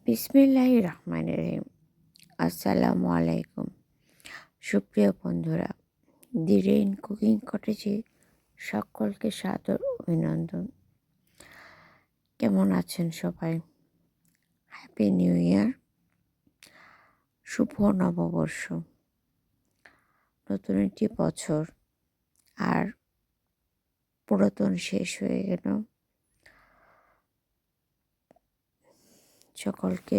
বিসমিল্লাহির রহমানির রহিম। আসসালামু আলাইকুম। সুপ্রিয় বন্ধুরা, দি রেইন কুকিং কটেজে সকলকে সাদর অভিনন্দন। কেমন আছেন সবাই? হ্যাপি নিউ ইয়ার, শুভ নববর্ষ। নতুন একটি বছর আর পুরাতন শেষ হয়ে গেল। সকলকে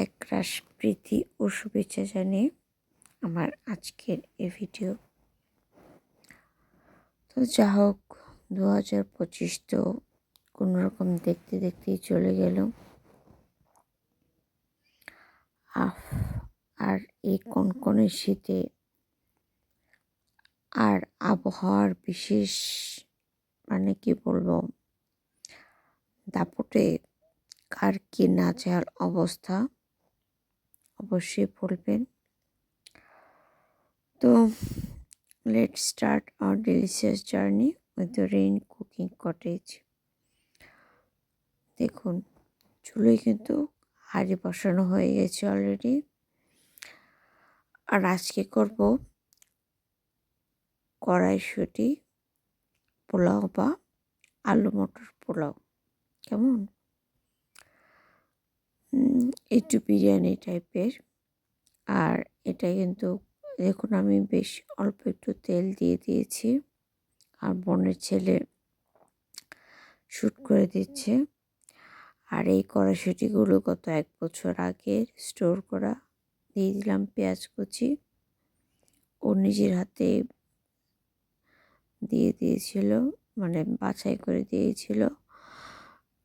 একরাশ প্রীতি ও শুভেচ্ছা জানিয়ে আমার আজকের এই ভিডিও। তো যা হোক, 2025 তো কোনোরকম দেখতে দেখতেই চলে গেল। আর এই কনকনে শীতে আর আবহাওয়ার বিশেষ কি বলবো, দাপটে কার কি নাজেহাল অবস্থা অবশ্যই বলবেন। তো let's start our delicious journey with the rain cooking cottage. দেখুন, চুলোয় কিন্তু হাঁড়ি বসানো হয়ে গেছে অলরেডি। আর আজকে করব কড়াইশুঁটি পোলাও বা আলু মটর পোলাও। কেমন, একটু বিরিয়ানি টাইপের। আর এটা কিন্তু দেখুন, আমি বেশ অল্প একটু তেল দিয়ে দিয়েছি। আর বোনের ছেলে শ্যুট করে দিচ্ছে। আর এই কড়াইশুঁটিগুলো গত 1 বছর আগে স্টোর করা। দিয়ে দিলাম পেঁয়াজ কুচি। ও নিজের হাতে দিয়ে দিয়েছিল, বাছাই করে দিয়েছিল।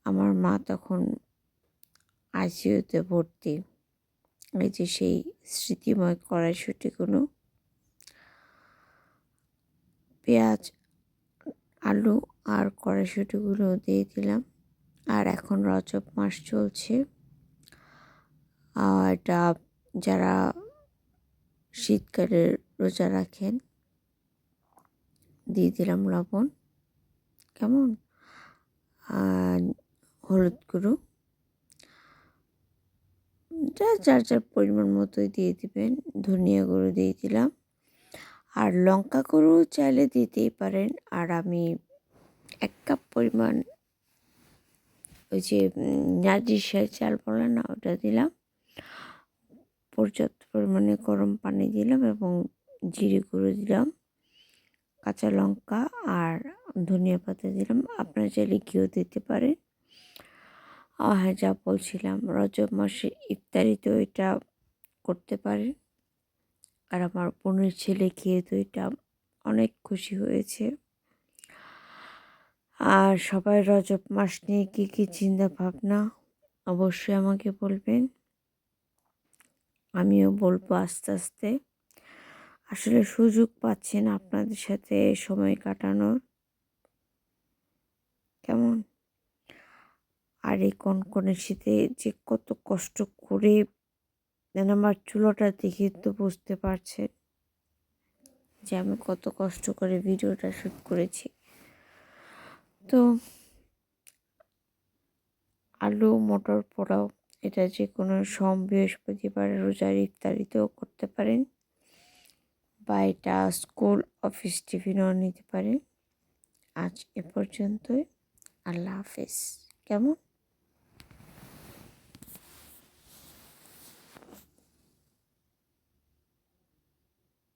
আমার মা তখন আইসিইউতে ভর্তি। এই যে সেই স্মৃতিময় কড়াইশুঁটিগুলো, পেঁয়াজ, আলু আর কড়াইশুঁটিগুলো দিয়ে দিলাম। আর এখন রজব মাস চলছে। এটা যারা শীতকালে রোজা রাখেন, দিয়ে দিলাম লবণ, কেমন, আর হলুদ গুঁড়ো, যার যার পরিমাণ মতোই দিয়ে দিবেন। ধনিয়া গুঁড়ো দিয়ে দিলাম। আর লঙ্কা গুঁড়ো চাইলে দিতেই পারেন। আর আমি 1 কাপ পরিমাণ ওই যে নাজিরশাহী চাল বলে না, ওটা দিলাম। পর্যাপ্ত পরিমাণে গরম পানি দিলাম এবং জিরে গুঁড়ো দিলাম, কাঁচা লঙ্কা আর ধনিয়া পাতা দিলাম। আপনারা চাইলে ঘিও দিতে পারেন। হ্যাঁ, যা বলছিলাম, রজব মাসে ইফতারিতেও এটা করতে পারেন। আর আমার বোনের ছেলে খেয়ে তো এটা অনেক খুশি হয়েছে। আর সবাই রজব মাস নিয়ে কী কী চিন্তা ভাবনা অবশ্যই আমাকে বলবেন, আমিও বলবো আস্তে আস্তে। আসলে সুযোগ পাচ্ছেন আপনাদের সাথে সময় কাটানোর, কেমন। আর এই কনকনে শীতে যে কত কষ্ট করে, আমার চুলোটা দেখে তো বুঝতে পারছেন যে আমি কত কষ্ট করে ভিডিওটা শ্যুট করেছি। তো আলু মটর পোলাও, এটা যে কোনো বৃহস্পতিবার রোজার ইফতারিতেও করতে পারেন, বা এটা স্কুল অফিস টিফিনও নিতে পারেন। আজ এ পর্যন্তই। আল্লাহ হাফেজ। কেমন।